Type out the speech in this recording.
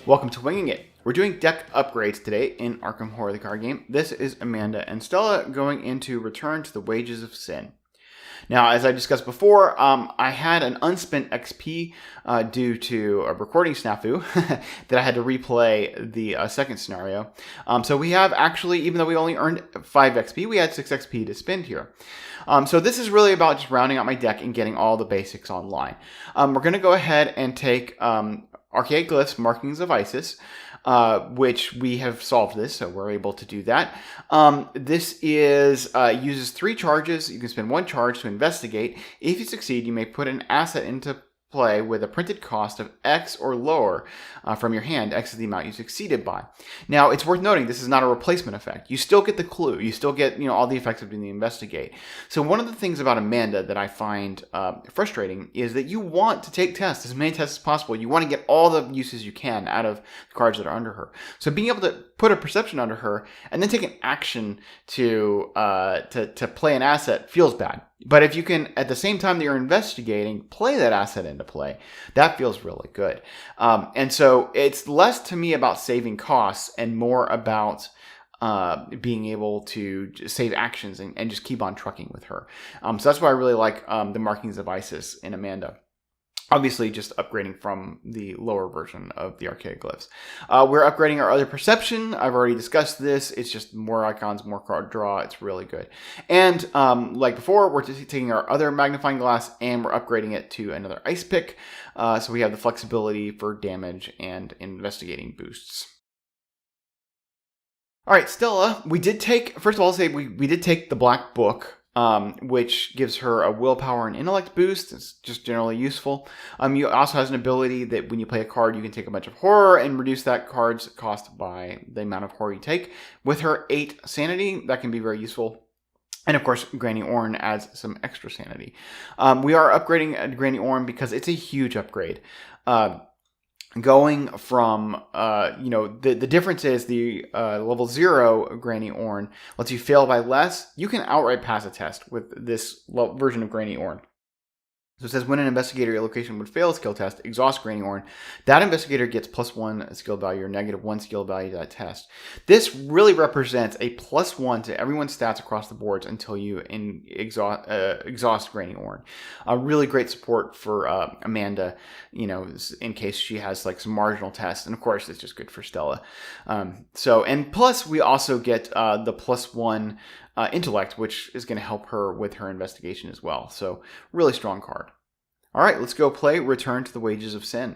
Welcome to Winging It. We're doing deck upgrades today in Arkham Horror the card game. This is Amanda and Stella going into Return to the Wages of Sin. Now, as I discussed before, I had an unspent XP due to a recording snafu that I had to replay the second scenario. So we have actually, even though we only earned 5 XP, we had 6 XP to spend here. So this is really about just rounding out my deck and getting all the basics online. We're going to go ahead and take Archaic Glyphs, Markings of Isis, which we have solved this, so we're able to do that. This is uses 3 charges. You can spend 1 charge to investigate. If you succeed, you may put an asset into play with a printed cost of X or lower from your hand. X is the amount you succeeded by. Now, it's worth noting this is not a replacement effect. You still get the clue. You still get all the effects of doing the investigate. So one of the things about Amanda that I find frustrating is that you want to take tests, as many tests as possible. You want to get all the uses you can out of the cards that are under her. So being able to put a perception under her and then take an action to play an asset feels bad. But if you can, at the same time that you're investigating, play that asset into play, that feels really good. And so it's less to me about saving costs and more about being able to save actions and just keep on trucking with her. So that's why I really like the Markings of Isis in Amanda. Obviously, just upgrading from the lower version of the Archaic Glyphs. We're upgrading our other perception. I've already discussed this. It's just more icons, more card draw. It's really good. And like before, we're just taking our other magnifying glass and we're upgrading it to another ice pick. So we have the flexibility for damage and investigating boosts. All right, Stella, we did take, first of all, I'll say we did take the Black Book, which gives her a willpower and intellect boost. It's just generally useful. You also has an ability that when you play a card, you can take a bunch of horror and reduce that card's cost by the amount of horror you take. With her 8 sanity, that can be very useful. And of course, Granny Orn adds some extra sanity. We are upgrading Granny Orn because it's a huge upgrade. Going from, the difference is the level 0 Granny Orn lets you fail by less. You can outright pass a test with this version of Granny Orn. So it says when an investigator at your location would fail a skill test, exhaust Granny Orn, that investigator gets +1 skill value or -1 skill value to that test. This really represents a +1 to everyone's stats across the boards until you exhaust Granny Orn. Really great support for Amanda, in case she has like some marginal tests. And of course, it's just good for Stella. And plus we also get the +1 intellect, which is going to help her with her investigation as well. So really strong card. All right, let's go play Return to the Wages of Sin.